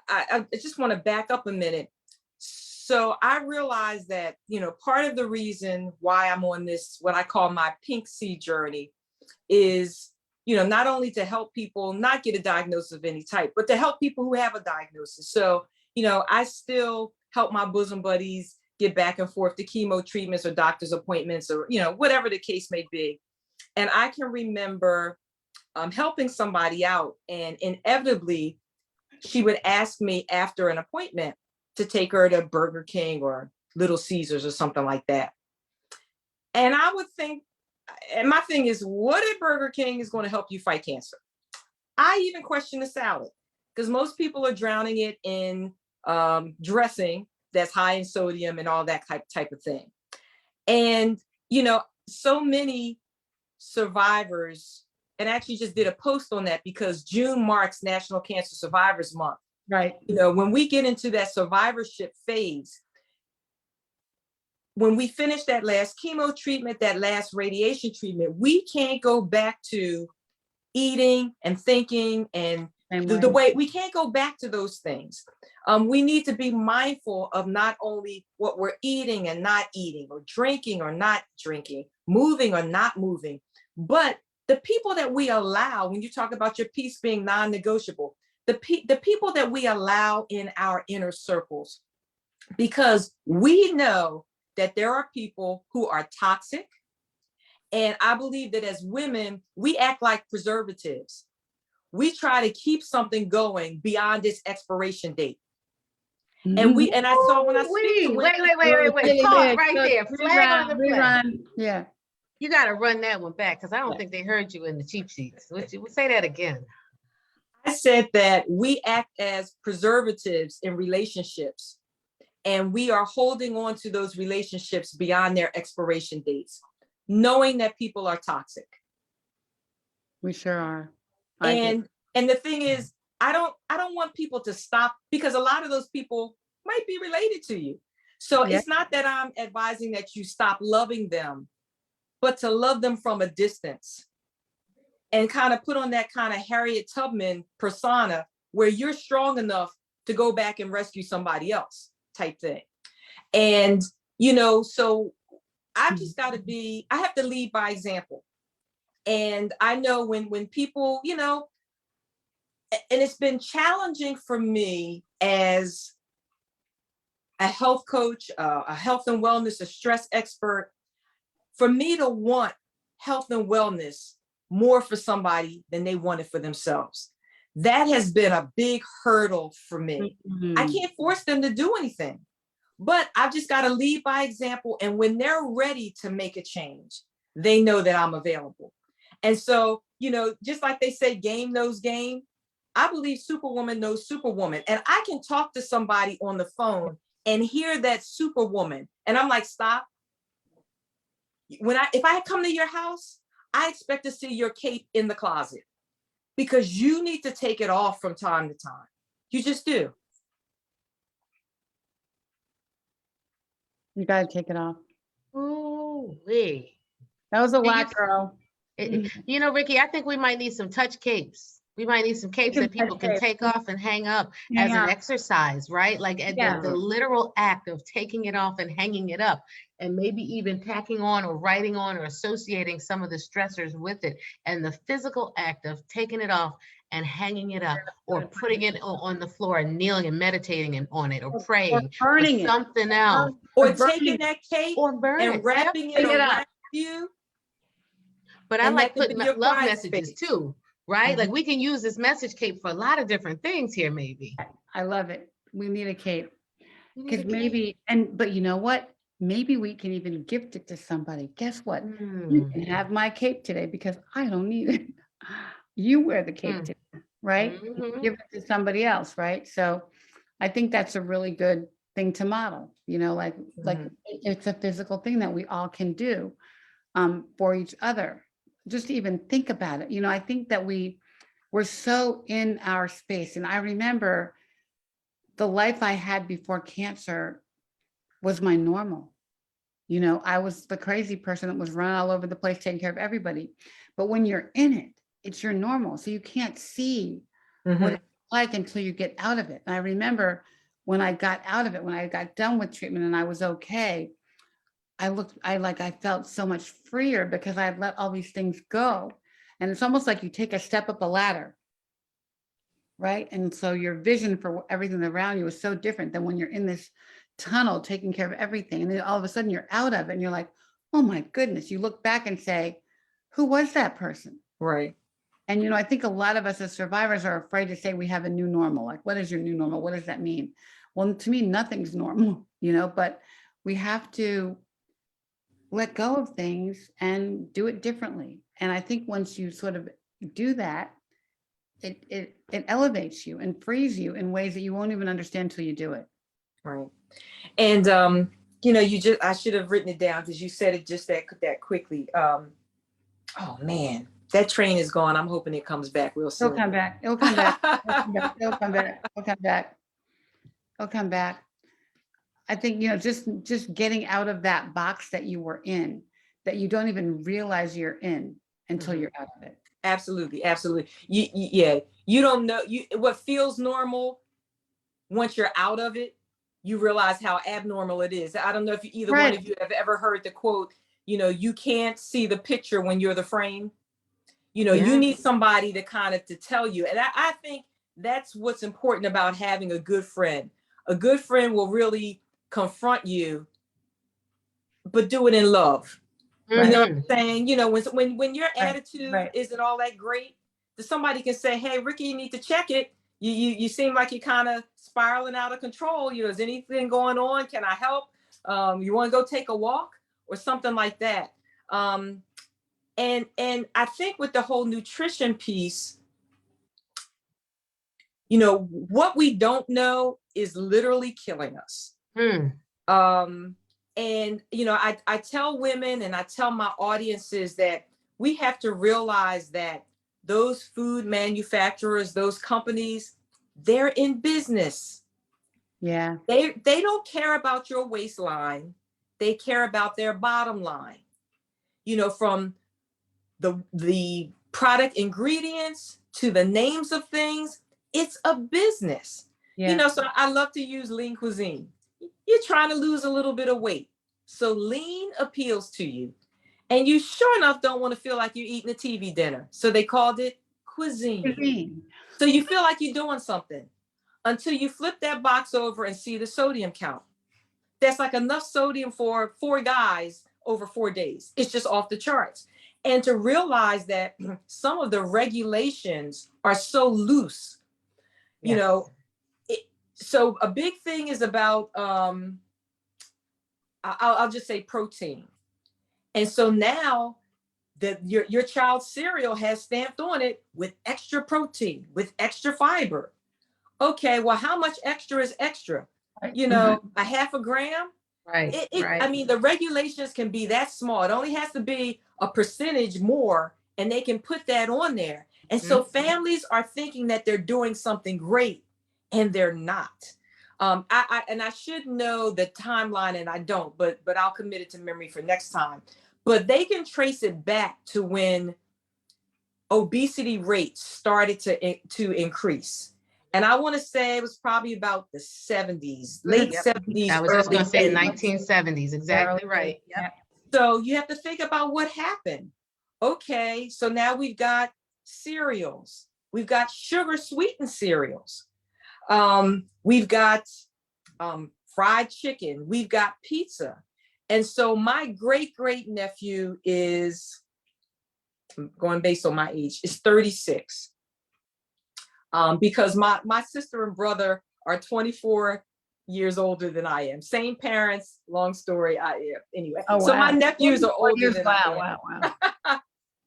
I just want to back up a minute. So I realized that, you know, part of the reason why I'm on this, what I call my pink sea journey, is, you know, not only to help people not get a diagnosis of any type, but to help people who have a diagnosis. So, you know, I still help my bosom buddies get back and forth to chemo treatments or doctor's appointments, or, you know, whatever the case may be. And I can remember helping somebody out, and inevitably she would ask me after an appointment to take her to Burger King or Little Caesars or something like that. And I would think, and my thing is, what at Burger King is going to help you fight cancer? I even question the salad, because most people are drowning it in dressing that's high in sodium and all that type of thing. And, you know, so many survivors, and actually just did a post on that, because June marks National Cancer Survivors Month. Right. You know, when we get into that survivorship phase, when we finish that last chemo treatment, that last radiation treatment, we can't go back to eating and thinking and the way we can't go back to those things. We need to be mindful of not only what we're eating and not eating, or drinking or not drinking, moving or not moving, but the people that we allow. When you talk about your peace being non-negotiable, the people that we allow in our inner circles, because we know that there are people who are toxic. And I believe that as women, we act like preservatives. We try to keep something going beyond its expiration date. And I saw when I speak to women. Wait. Pause right there. Flag on the play. Yeah. You got to run that one back, because I don't think they heard you in the cheap seats. We'll say that again. I said that we act as preservatives in relationships, and we are holding on to those relationships beyond their expiration dates, knowing that people are toxic. We sure are. And the thing is, I don't want people to stop, because a lot of those people might be related to you. So It's not that I'm advising that you stop loving them, but to love them from a distance, and kind of put on that kind of Harriet Tubman persona, where you're strong enough to go back and rescue somebody else type thing. And, you know, so I've just got to I have to lead by example. And I know when people, you know, and it's been challenging for me as a health coach, a health and wellness, a stress expert, for me to want health and wellness more for somebody than they want it for themselves. That has been a big hurdle for me. I can't force them to do anything, but I've just got to lead by example. And when they're ready to make a change, they know that I'm available. And so, you know, just like they say, game knows game, I believe Superwoman knows Superwoman. And I can talk to somebody on the phone and hear that Superwoman. And I'm like, stop. If I come to your house, I expect to see your cape in the closet because you need to take it off from time to time. You just do. You gotta take it off. Ooh, wee. That was a Do you- lot, girl. You know, Ricky, I think we might need some touch capes. We might need some capes can that people touch can capes. take off and hang up Hang as an up. exercise, right? Like Yeah. the literal act of taking it off and hanging it up, and maybe even tacking on or writing on or associating some of the stressors with it. And the physical act of taking it off and hanging it up, or putting it on the floor and kneeling and meditating on it, or praying, or burning it. something else, Or burning taking it. that cape or burn it. and Yep. wrapping it Bring it up. around you. But I And like that could putting be your love quiet messages space. too, right? Mhm. Like we can use this message cape for a lot of different things here, maybe. I love it. We need a cape. You need Because a cape. maybe, but you know what? Maybe we can even gift it to somebody. Guess what? You Mm. can have my cape today because I don't need it. You wear the cape Mm. today, right? Mhm. Give it to somebody else, right? So I think that's a really good thing to model, like it's a physical thing that we all can do for each other. Just to even think about it. I think that we're so in our space. And I remember the life I had before cancer was my normal. I was the crazy person that was running all over the place, taking care of everybody. But when you're in it, it's your normal. So you can't see what it's like until you get out of it. And I remember when I got out of it, when I got done with treatment and I was okay, I felt so much freer because I had let all these things go. And it's almost like you take a step up a ladder, right? And so your vision for everything around you is so different than when you're in this tunnel taking care of everything. And then all of a sudden you're out of it and you're like, oh my goodness, you look back and say, who was that person? Right. And, I think a lot of us as survivors are afraid to say we have a new normal. Like, what is your new normal? What does that mean? Well, to me, nothing's normal, but we have to let go of things and do it differently. And I think once you sort of do that, it elevates you and frees you in ways that you won't even understand until you do it. Right. And, I should have written it down because you said it just that quickly. Oh man, that train is gone. I'm hoping it comes back real soon. It'll come back. It'll come back. It'll come back. It'll come back. It'll come back. I think, just getting out of that box that you were in, that you don't even realize you're in until you're out of it. Absolutely. Absolutely. You don't know what feels normal. Once you're out of it, you realize how abnormal it is. I don't know if either one of you have ever heard the quote, you can't see the picture when you're the frame. You need somebody to tell you. And I think that's what's important about having a good friend. A good friend will really confront you, but do it in love. You know what I'm saying? When your attitude isn't all that great, somebody can say, hey, Ricky, you need to check it. You seem like you're kind of spiraling out of control. Is anything going on? Can I help? You want to go take a walk or something like that? And I think with the whole nutrition piece, what we don't know is literally killing us. And, I tell women and I tell my audiences that we have to realize that those food manufacturers, those companies, they're in business. Yeah. They don't care about your waistline. They care about their bottom line. From the product ingredients to the names of things, it's a business. Yeah. So I love to use lean cuisine. You're trying to lose a little bit of weight. So lean appeals to you. And you sure enough don't want to feel like you're eating a TV dinner. So they called it cuisine. So you feel like you're doing something until you flip that box over and see the sodium count. That's like enough sodium for 4 guys over 4 days. It's just off the charts. And to realize that some of the regulations are so loose, so a big thing is about, I'll just say protein. And so now your child's cereal has stamped on it with extra protein, with extra fiber. Okay, well, how much extra is extra? You know, a half a gram? Right, I right. mean, the regulations can be that small. It only has to be a percentage more, and they can put that on there. And so families are thinking that they're doing something great, and they're not. I should know the timeline, and I don't, but I'll commit it to memory for next time. But they can trace it back to when obesity rates started to increase. And I want to say it was probably about the 70s, late Yep. 70s. I was just going to say 80s. 1970s. Exactly right. Yep. So you have to think about what happened. Okay, so now we've got cereals. We've got sugar sweetened cereals. We've got fried chicken. We've got pizza. And so my great nephew is, going based on my age, is 36. Because my sister and brother are 24 years older than I am. Same parents, long story. Anyway. Oh, so wow. my nephews are older than I am. Wow.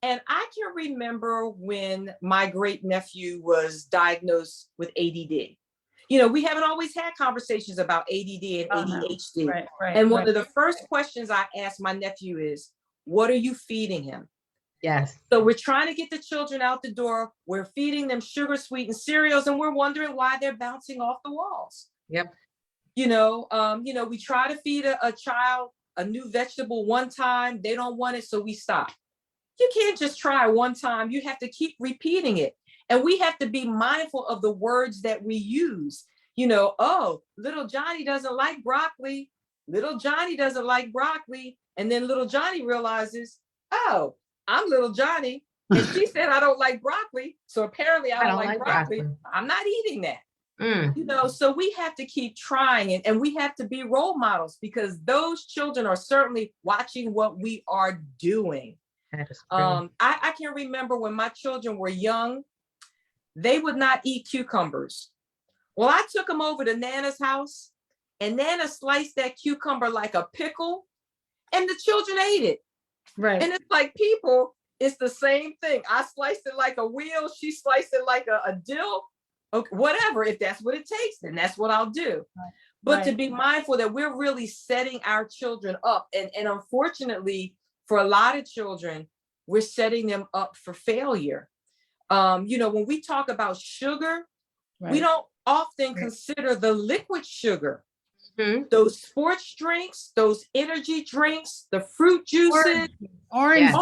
And I can remember when my great nephew was diagnosed with ADD. You know, we haven't always had conversations about ADD and ADHD. Right. And one of the first questions I asked my nephew is, what are you feeding him? Yes. So we're trying to get the children out the door. We're feeding them sugar sweetened cereals, and we're wondering why they're bouncing off the walls. Yep. You know, we try to feed a child a new vegetable one time. They don't want it, so we stop. You can't just try one time. You have to keep repeating it. And we have to be mindful of the words that we use. You know, oh, little Johnny doesn't like broccoli. Little Johnny doesn't like broccoli. And then little Johnny realizes, oh, I'm little Johnny. And she said, I don't like broccoli. So apparently I don't like broccoli. I'm not eating that. You know, so we have to keep trying, and we have to be role models, because those children are certainly watching what we are doing. I can remember when my children were young, they would not eat cucumbers. Well, I took them over to Nana's house, and Nana sliced that cucumber like a pickle, and the children ate it. Right. And it's like, people, it's the same thing. I sliced it like a wheel. She sliced it like a dill. Okay, whatever. If that's what it takes, then that's what I'll do. But to be mindful that we're really setting our children up. And unfortunately, for a lot of children, we're setting them up for failure. You know, when we talk about sugar, we don't often consider the liquid sugar. Those sports drinks, those energy drinks, the fruit juices, orange.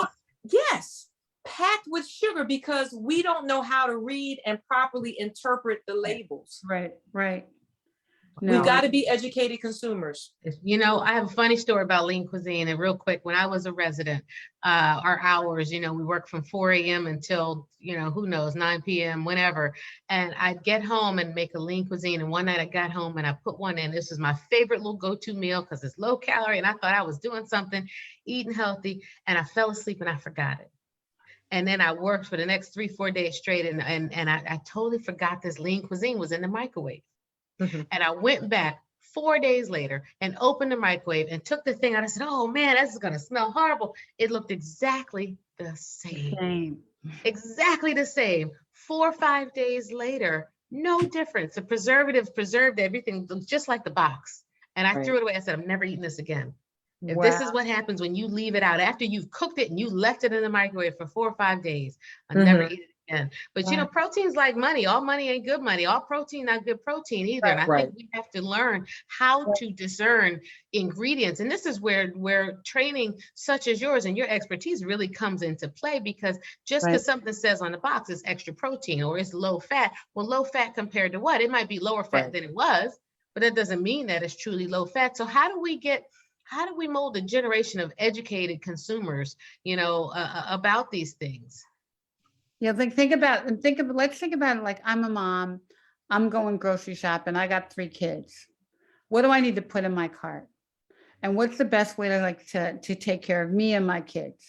Yes, packed with sugar, because we don't know how to read and properly interpret the labels. Right. No. We've got to be educated consumers. You know, I have a funny story about lean cuisine. And real quick, when I was a resident, our hours, you know, we work from 4 a.m. until, you know, who knows, 9 p.m., whenever. And I'd get home and make a lean cuisine. And one night I got home and I put one in. This is my favorite little go-to meal because it's low calorie. And I thought I was doing something, eating healthy. And I fell asleep and I forgot it. And then I worked for the next 3-4 days straight. And I totally forgot this lean cuisine was in the microwave. And I went back 4 days later and opened the microwave and took the thing out. I said, oh man, this is going to smell horrible. It looked exactly the same. Exactly the same. 4 or 5 days later, no difference. The preservatives preserved everything just like the box. And I threw it away. I said, I'm never eating this again. If this is what happens when you leave it out after you've cooked it and you left it in the microwave for 4 or 5 days, I'll never eat it again. But you know, protein's like money. All money ain't good money. All protein not good protein either. And I think we have to learn how to discern ingredients. And this is where training such as yours and your expertise really comes into play, because just because something says on the box is extra protein or it's low fat, well, low fat compared to what? It might be lower fat than it was, but that doesn't mean that it's truly low fat. So how do we mold a generation of educated consumers, you know, about these things? Yeah, let's think about it like I'm a mom, I'm going grocery shopping, I got 3 kids. What do I need to put in my cart? And what's the best way to take care of me and my kids?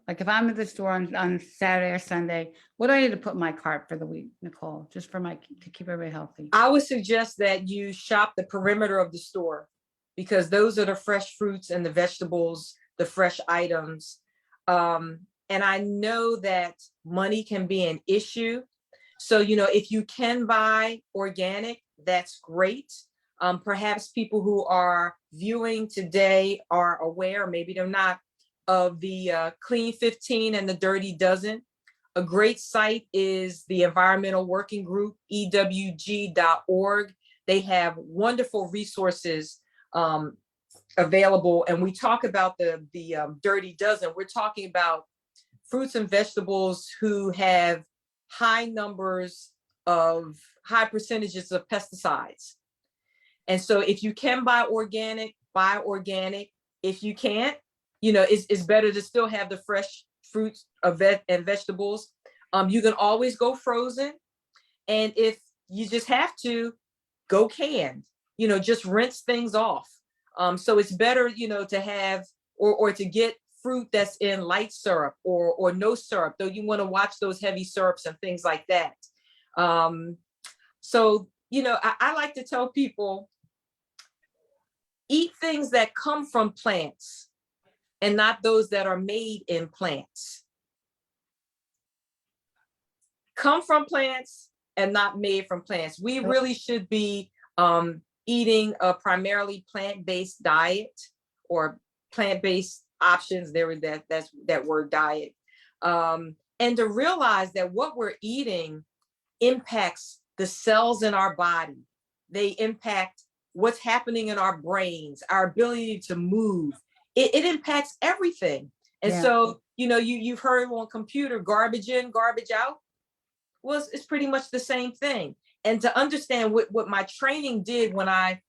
Like if I'm at the store on Saturday or Sunday, what do I need to put in my cart for the week, Nicole, just to keep everybody healthy? I would suggest that you shop the perimeter of the store, because those are the fresh fruits and the vegetables, the fresh items. And I know that money can be an issue. So, if you can buy organic, that's great. Perhaps people who are viewing today are aware, maybe they're not, of the Clean 15 and the Dirty Dozen. A great site is the Environmental Working Group, ewg.org. They have wonderful resources available. And we talk about the Dirty Dozen. We're talking about fruits and vegetables who have high percentages of pesticides. And so if you can buy organic, buy organic. If you can't, it's better to still have the fresh fruits and vegetables. You can always go frozen. And if you just have to, go canned, just rinse things off. So it's better, to have or to get fruit that's in light syrup or no syrup, though you want to watch those heavy syrups and things like that. So, I like to tell people, eat things that come from plants and not those that are made in plants. Come from plants and not made from plants. We really should be eating a primarily plant-based diet or plant-based options. That's that word diet. And to realize that what we're eating impacts the cells in our body. They impact what's happening in our brains, our ability to move. It impacts everything. And so, you've heard on computer, garbage in, garbage out. Well, it's pretty much the same thing. And to understand what my training did when I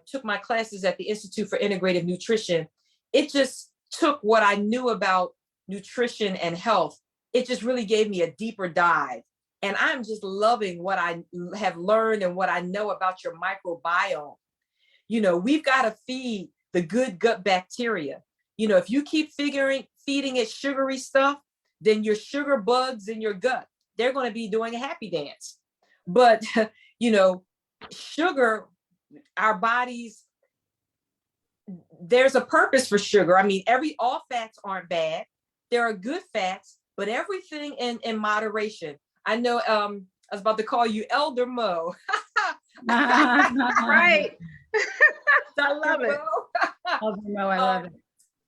took my classes at the Institute for Integrative Nutrition, it just took what I knew about nutrition and health. It just really gave me a deeper dive. And I'm just loving what I have learned and what I know about your microbiome. We've got to feed the good gut bacteria. If you keep feeding it sugary stuff, then your sugar bugs in your gut, they're going to be doing a happy dance. But, sugar, our bodies, there's a purpose for sugar. I mean, all fats aren't bad. There are good fats, but everything in moderation. I know I was about to call you Elder Mo. Right. I love it. Elder Mo, I love it.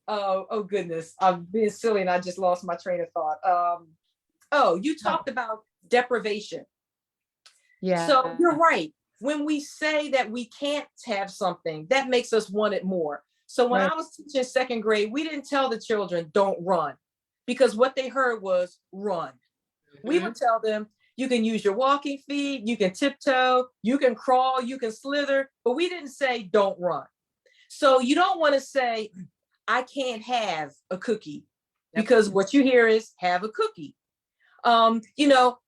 Oh goodness. I'm being silly and I just lost my train of thought. You talked about deprivation. Yeah. So you're right. When we say that we can't have something, that makes us want it more. So when Right. I was teaching second grade, we didn't tell the children, don't run, because what they heard was run. We would tell them, you can use your walking feet, you can tiptoe, you can crawl, you can slither, but we didn't say don't run. So you don't want to say, I can't have a cookie, because what you hear is have a cookie.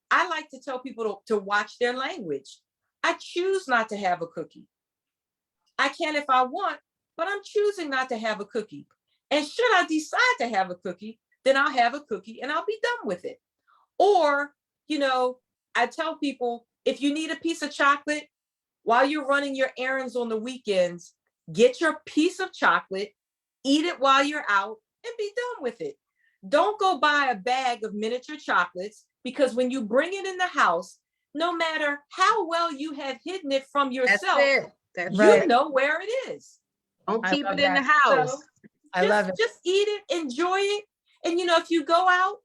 I like to tell people to watch their language. I choose not to have a cookie. I can if I want, but I'm choosing not to have a cookie. And should I decide to have a cookie, then I'll have a cookie and I'll be done with it. Or, I tell people, if you need a piece of chocolate while you're running your errands on the weekends, get your piece of chocolate, eat it while you're out, and be done with it. Don't go buy a bag of miniature chocolates, because when you bring it in the house, no matter how well you have hidden it from yourself, That's you right. know where it is. Don't I keep love it in the that. house. So I love it. just eat it, enjoy it. And, if you go out,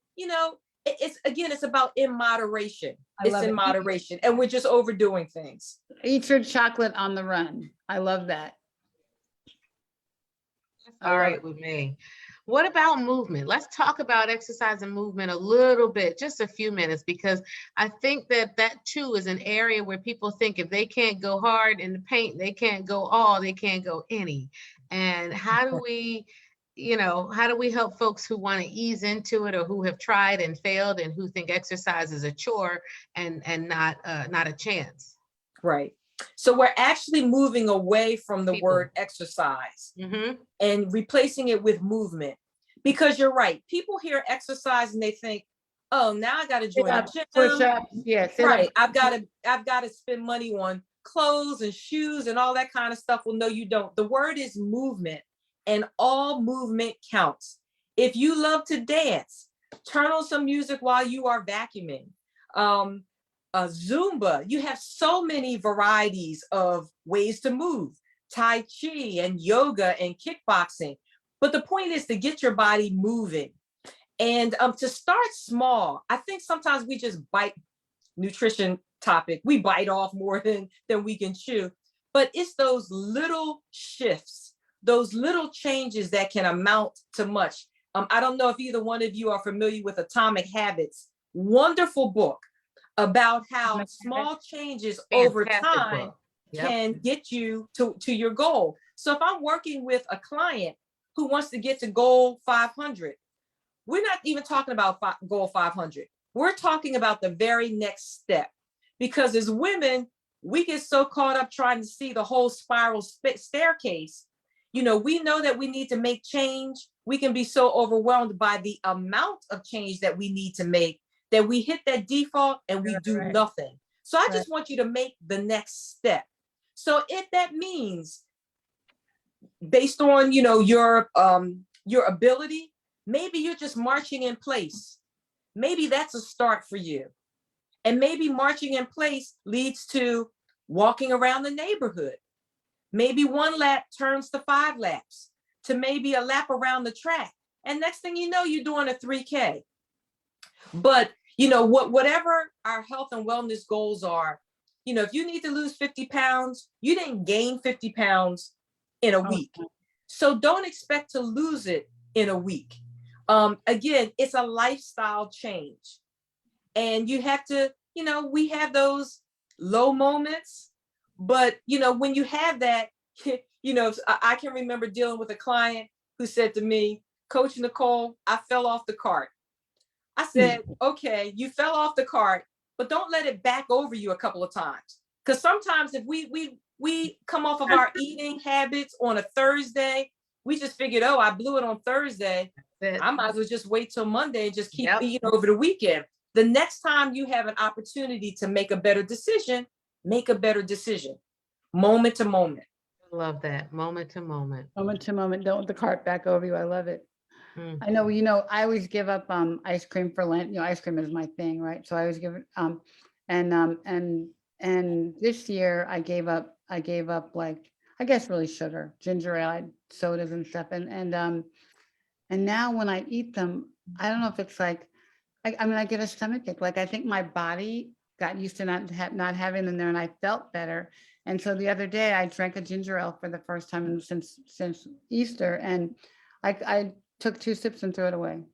it's about in moderation. I It's love in it. moderation. And we're just overdoing things. Eat your chocolate on the run. I love that. All right with me. What about movement? Let's talk about exercise and movement a little bit, just a few minutes, because I think that too is an area where people think if they can't go hard in the paint, they can't go they can't go any. And how do we, how do we help folks who want to ease into it, or who have tried and failed, and who think exercise is a chore and not a chance? Right. So we're actually moving away from the People. word exercise Mm-hmm. and replacing it with movement. Because you're right. People hear exercise and they think, oh, now I got to join a gym. Push-ups. Yeah. Right. I've got to spend money on clothes and shoes and all that kind of stuff. Well, no, you don't. The word is movement, and all movement counts. If you love to dance, Turn on some music while you are vacuuming. Zumba, you have so many varieties of ways to move. Tai Chi and yoga and kickboxing. But the point is to get your body moving. And to start small. I think sometimes we just bite nutrition topic. We bite off more than we can chew. But it's those little shifts, those little changes that can amount to much. I don't know if either one of you are familiar with Atomic Habits. Wonderful book about how small changes over time can get you to your goal. So if I'm working with a client who wants to get to goal 500, we're not even talking about goal 500. We're talking about the very next step. Because as women, we get so caught up trying to see the whole spiral staircase. You know, we know that we need to make change. We can be so overwhelmed by the amount of change that we need to make that we hit that default and we do nothing. So I just want you to make the next step. So if that means based on, you know, your ability, maybe you're just marching in place. Maybe that's a start for you. And maybe marching in place leads to walking around the neighborhood. Maybe 1 lap turns to 5 laps, to maybe a lap around the track. And next thing you know, you're doing a 3K. But, you know, whatever our health and wellness goals are, you know, if you need to lose 50 pounds, you didn't gain 50 pounds in a week. So don't expect to lose it in a week. Again, it's a lifestyle change. And you have to, you know, we have those low moments, but, you know, when you have that, you know, I can remember dealing with a client who said to me, Coach Nicole, I fell off the cart. I said, okay, you fell off the cart, but don't let it back over you a couple of times. Because sometimes if we come off of our eating habits on a Thursday, we just figured, oh, I blew it on Thursday. I might as well just wait till Monday and just keep eating over the weekend. The next time you have an opportunity to make a better decision, make a better decision, moment to moment. Love that, moment to moment. Moment to moment, don't let the cart back over you. I love it. I know, you know, I always give up ice cream for Lent. You know, ice cream is my thing, right? So I always give it and this year I gave up like, I guess really sugar, ginger ale, sodas and stuff. And now when I eat them, I don't know if it's like, I mean, I get a stomachache. Like, I think my body got used to not having them there, and I felt better. And so the other day I drank a ginger ale for the first time since Easter, and I took 2 sips and threw it away.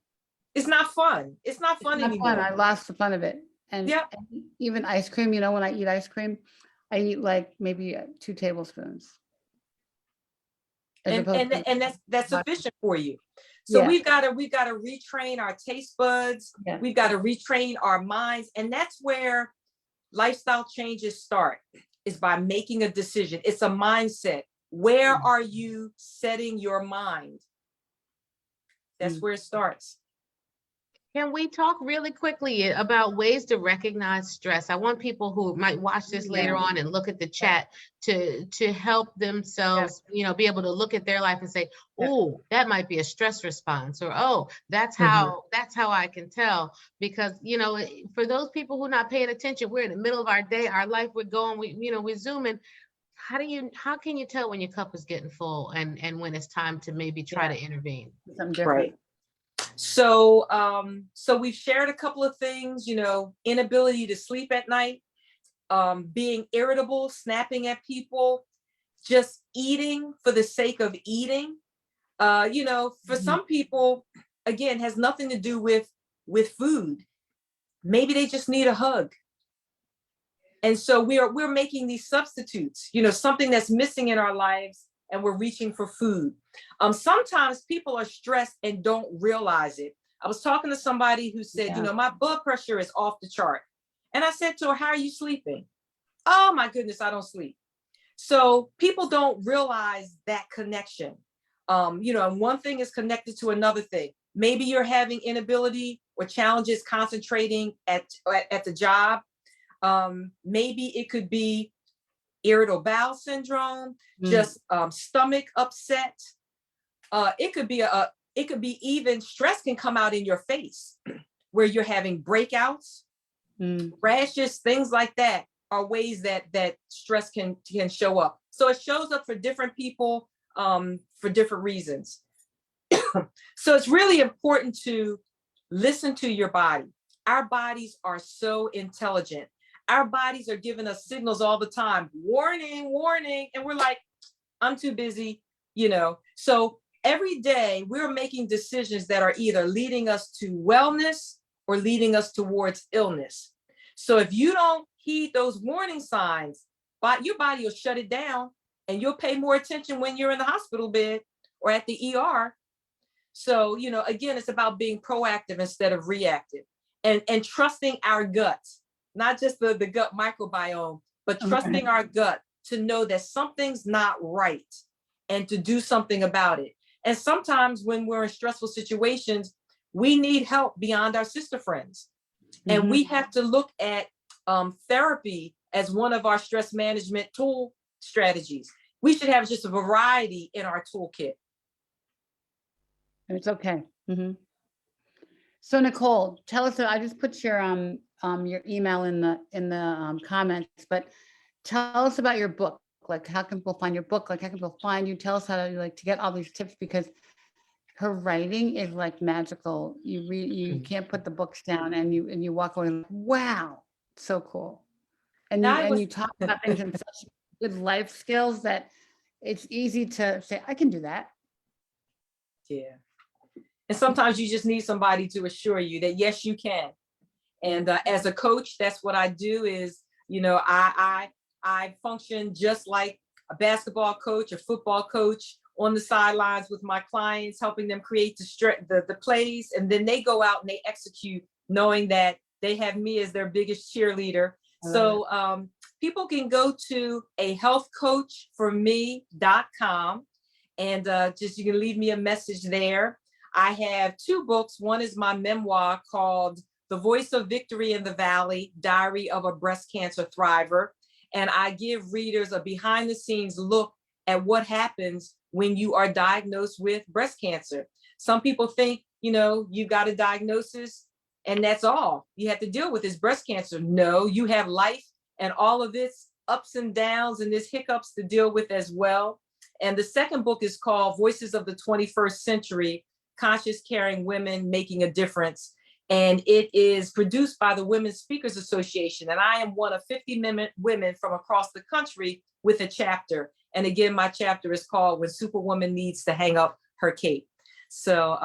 It's not fun. It's not fun anymore. I lost the fun of it. And and even ice cream, you know, when I eat ice cream, I eat like maybe 2 tablespoons. And that's sufficient for you. So we've got to retrain our taste buds. We've got to retrain our minds. And that's where lifestyle changes start, is by making a decision. It's a mindset. Where are you setting your mind? That's where it starts. Can we talk really quickly about ways to recognize stress? I want people who might watch this later on and look at the chat to help themselves, you know, be able to look at their life and say, oh, that might be a stress response, or, oh, that's how I can tell. Because, you know, for those people who are not paying attention, we're in the middle of our day, our life, we're going, we're zooming. How can you tell when your cup is getting full and when it's time to maybe try to intervene? Something different. Right. So, so we've shared a couple of things, you know, inability to sleep at night, being irritable, snapping at people, just eating for the sake of eating. You know, for some people, again, has nothing to do with food. Maybe they just need a hug. And so we're making these substitutes, you know, something that's missing in our lives, and we're reaching for food. Sometimes people are stressed and don't realize it. I was talking to somebody who said, you know, my blood pressure is off the chart. And I said to her, how are you sleeping? Oh my goodness, I don't sleep. So people don't realize that connection. You know, and one thing is connected to another thing. Maybe you're having inability or challenges concentrating at the job. Maybe it could be irritable bowel syndrome, just stomach upset. It could be it could be even stress can come out in your face where you're having breakouts, rashes, things like that are ways that stress can show up. So it shows up for different people for different reasons. So it's really important to listen to your body. Our bodies are so intelligent. Our bodies are giving us signals all the time, warning, warning. And we're like, I'm too busy, you know. So every day we're making decisions that are either leading us to wellness or leading us towards illness. So if you don't heed those warning signs, your body will shut it down, and you'll pay more attention when you're in the hospital bed or at the ER. So, you know, again, it's about being proactive instead of reactive, and trusting our guts, not just the gut microbiome, but trusting our gut to know that something's not right and to do something about it. And sometimes when we're in stressful situations, we need help beyond our sister friends. And we have to look at therapy as one of our stress management tool strategies. We should have just a variety in our toolkit. It's okay. So Nicole, tell us, I just put your email in the comments, but tell us about your book. Like, how can people find your book? Like, how can people find you? Tell us how to, like, to get all these tips, because her writing is like magical. You read, you can't put the books down, and you walk away like, wow, so cool. And you talk about things in such good life skills that it's easy to say, I can do that. Yeah. And sometimes you just need somebody to assure you that, yes, you can. And as a coach, that's what I do is, you know, I function just like a basketball coach, a football coach, on the sidelines with my clients, helping them create the plays. And then they go out and they execute, knowing that they have me as their biggest cheerleader. So people can go to ahealthcoachforme.com, and just, you can leave me a message there. I have 2 books. One is my memoir called The Voice of Victory in the Valley, Diary of a Breast Cancer Thriver. And I give readers a behind the scenes look at what happens when you are diagnosed with breast cancer. Some people think, you know, you got a diagnosis and that's all you have to deal with is breast cancer. No, you have life and all of its ups and downs and its hiccups to deal with as well. And the second book is called Voices of the 21st Century, Conscious Caring Women Making a Difference. And it is produced by the Women's Speakers Association. And I am one of 50 women from across the country with a chapter. And again, my chapter is called When Superwoman Needs to Hang Up Her Cape. So,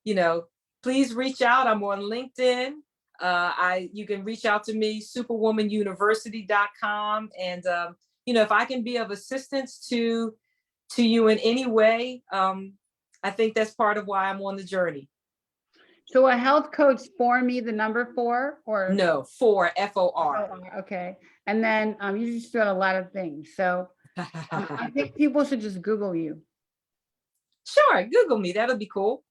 you know, please reach out. I'm on LinkedIn. You can reach out to me, superwomanuniversity.com. And, you know, if I can be of assistance to you in any way, I think that's part of why I'm on the journey. So a health coach for me, the number 4, or no, 4, FOR. Okay. And then you just doing a lot of things. So I think people should just Google you. Sure, Google me. That'll be cool.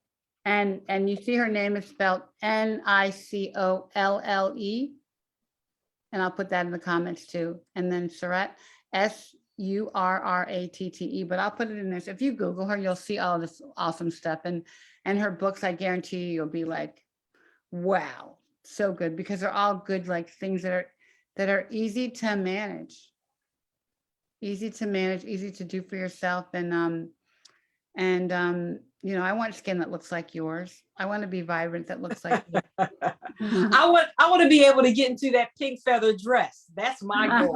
And you see her name is spelled Nicolle. And I'll put that in the comments too. And then Surratt, Surratte, but I'll put it in there. So if you Google her, you'll see all this awesome stuff. And her books, I guarantee you'll be like, wow, so good, because they're all good, like things that are easy to manage, easy to do for yourself. And you know, I want skin that looks like yours. I want to be vibrant that looks like yours. I want to be able to get into that pink feather dress. That's my goal.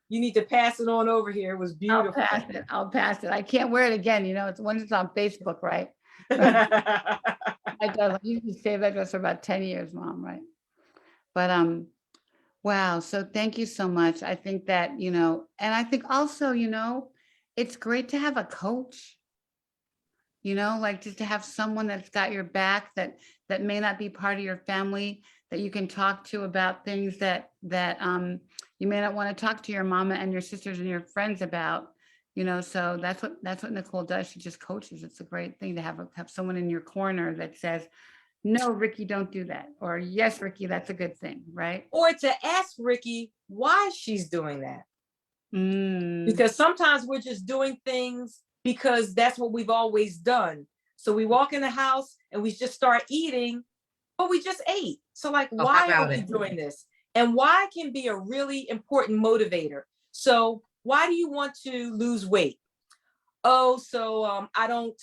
You need to pass it on over here. It was beautiful. I'll pass it. I can't wear it again. You know, it's once it's on Facebook, right? I usually save that dress for about 10 years, Mom, right? But wow, so thank you so much. I think that, you know, and I think also, you know, it's great to have a coach, you know, like just to have someone that's got your back, that may not be part of your family, that you can talk to about things that you may not want to talk to your mama and your sisters and your friends about. You know, so that's what Nicole does. She just coaches. It's a great thing to have someone in your corner that says, no, Ricky, don't do that. Or yes, Ricky, that's a good thing, right? Or to ask Ricky why she's doing that. Because sometimes we're just doing things because that's what we've always done. So we walk in the house and we just start eating, but we just ate. So like, Oh, how why are about we it? doing this? And why can be a really important motivator. So why do you want to lose weight? Oh, so I don't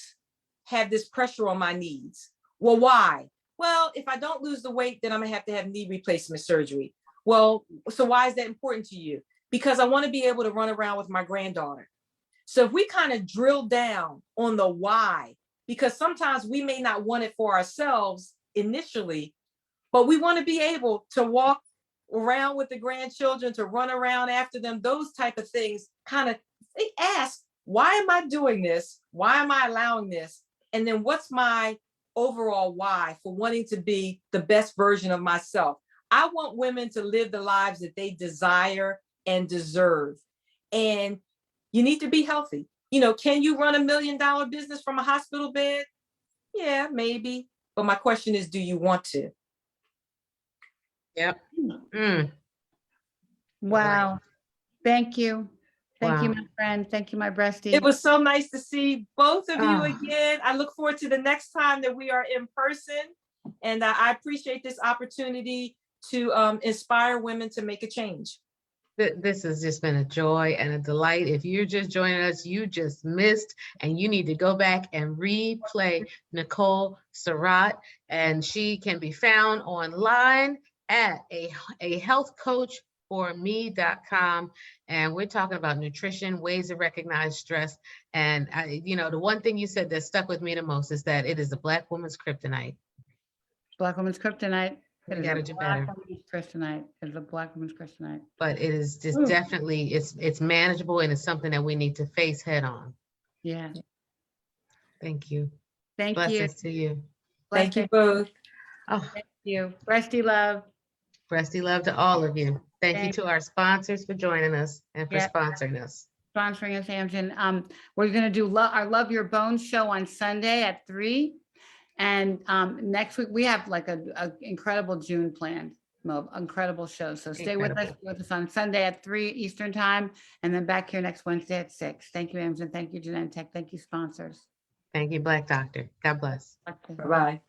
have this pressure on my knees. Well, why? Well, if I don't lose the weight, then I'm gonna have to have knee replacement surgery. Well, so why is that important to you? Because I want to be able to run around with my granddaughter. So if we kind of drill down on the why, because sometimes we may not want it for ourselves initially, but we want to be able to walk around with the grandchildren, to run around after them, those type of things. Kind of ask, why am I doing this? Why am I allowing this? And then what's my overall why for wanting to be the best version of myself? I want women to live the lives that they desire and deserve. And you need to be healthy. You know, can you run $1 million business from a hospital bed? Yeah, maybe. But my question is, do you want to? Yep. Mm, Wow. Thank you. Thank you, Wow. my friend. Thank you, my breastie. It was so nice to see both of you Ah. again. I look forward to the next time that we are in person. And I appreciate this opportunity to inspire women to make a change. This has just been a joy and a delight. If you're just joining us, you just missed, and you need to go back and replay Nicole Surratt, and she can be found online at a healthcoachforme.com. And we're talking about nutrition, ways to recognize stress. And the one thing you said that stuck with me the most is that it is a Black woman's kryptonite. Black woman's kryptonite. We It is gotta a do Black better. woman's kryptonite. It is a Black woman's kryptonite. But it is just Ooh. definitely, it's manageable, and it's something that we need to face head on. Yeah. Thank you. Thank you. Blessings to you. Thank you Blessings. both. Oh, Thank you. Breastie love. breasty love to all of you. Thank you Thank to our sponsors for joining us and for Yeah. sponsoring us. Sponsoring us, Amgen. We're gonna do our Love Your Bones show on Sunday at 3. And next week we have like a incredible June planned, incredible show. So stay with us on Sunday at 3 Eastern time, and then back here next Wednesday at 6. Thank you, Amgen. Thank you, Genentech. Thank you, sponsors. Thank you, Black Doctor. God bless. Okay. Bye-bye.